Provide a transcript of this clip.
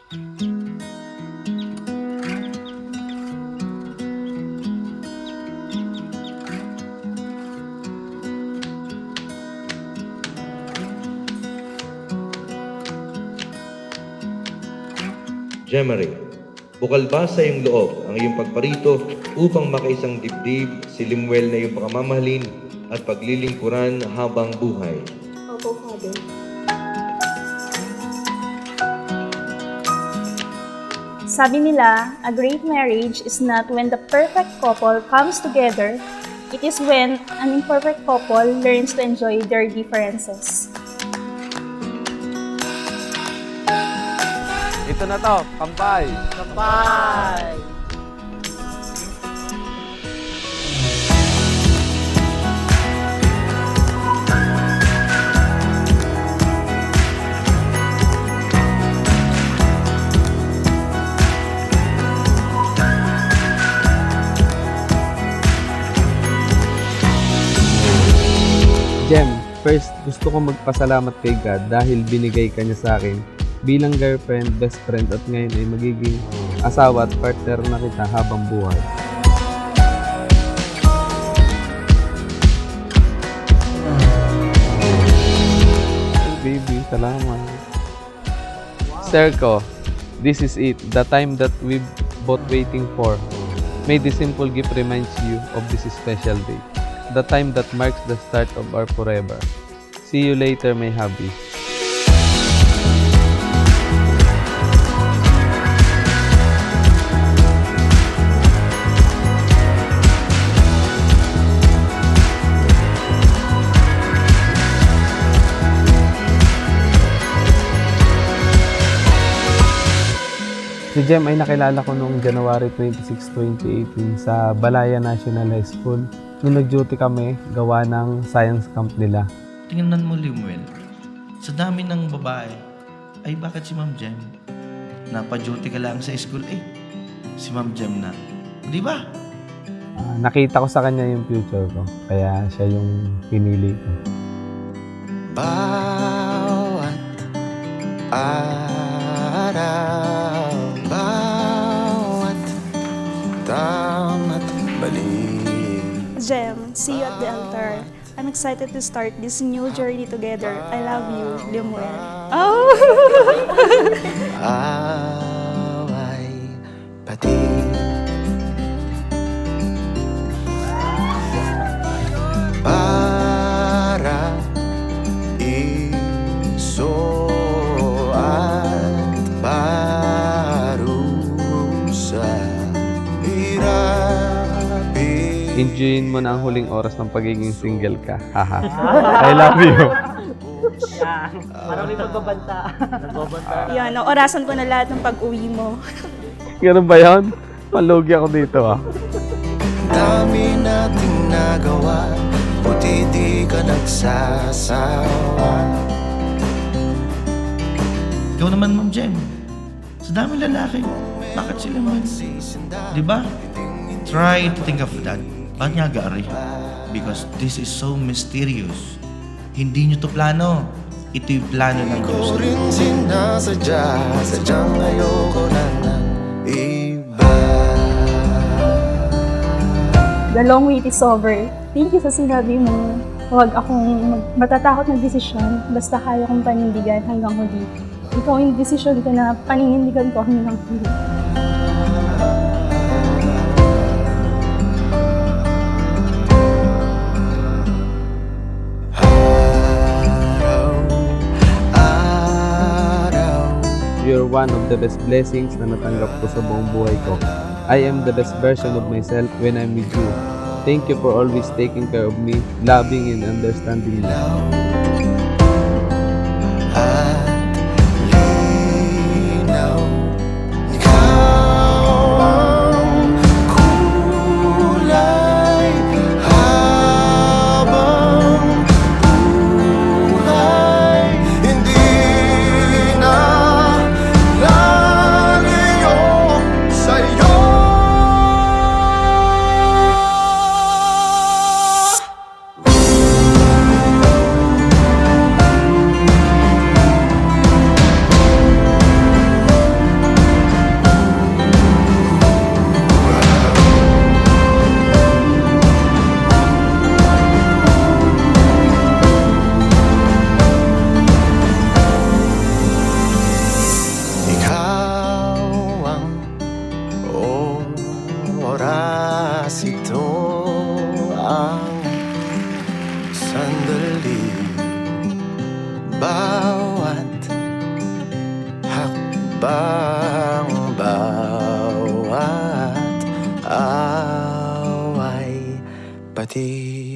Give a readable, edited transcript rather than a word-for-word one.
Jemmarie, bukal ba sa iyong loob ang iyong pagparito upang makaisang dibdib si Limuel na iyong pagmamahalin at paglilingkuran habang buhay? Opo, Father. Sabi nila, a great marriage is not when the perfect couple comes together. It is when an imperfect couple learns to enjoy their differences. Ito na to, kampay! Bye! Jem, first gusto ko magpasalamat kay God dahil binigay ka niya sa akin bilang girlfriend, best friend at ngayon ay magiging asawa at partner na kita habang buhay. Baby, salamat. Serko, this is it, the time that we've both waiting for. May this simple gift reminds you of this special day, the time that marks the start of our forever. See you later, my hubby. Si Jem ay nakilala ko noong January 26, 2018 sa Balaya National High School. Nung nag-duty kami, gawa ng science camp nila. Tingnan mo, Limuel, sa dami ng babae, ay bakit si Ma'am Jem? Napa-duty ka lang sa school, si Ma'am Jem na. Di ba? Nakita ko sa kanya yung future ko, kaya siya yung pinili ko. Bawat araw, bawat tama't mali. Jem, see you at the altar. I'm excited to start this new journey together. I love you, Limuel. Oh! Away pati para iso at parusa hirapin. Enjoyin mo na ang huling oras ng pagiging single ka. Haha. I love you. Parang may pagbabanta. Nagbabanta. Yan, orasan ko na lahat ng pag-uwi mo. Ganun ba yun? Palugi ako dito ah. Dami nating nagawa, buti di ka nagsasawa. Ikaw naman, Ma'am Jem. Sa dami lalaki, bakit sila man? Di ba? Try to think of that. Bakit nga gari? Because this is so mysterious. Hindi nyo to plano. Ito yung plano ng Diyos. Ko rin sinasadya, sadyang ayoko na ng iba. The long wait is over. Thank you sa sinabi mo. Huwag akong matatakot na desisyon. Basta kaya kong panindigan hanggang huli. Ikaw yung desisyon ko na paninindigan ko hanggang huli. You're one of the best blessings na natanggap ko sa buong buhay ko. I am the best version of myself when I'm with you. Thank you for always taking care of me, loving and understanding me. At linaw, ikaw ang kulay habang buhay. Hindi na lalayo sa'yo. ano ang sandali. Bawat hakbang, bawat away, pati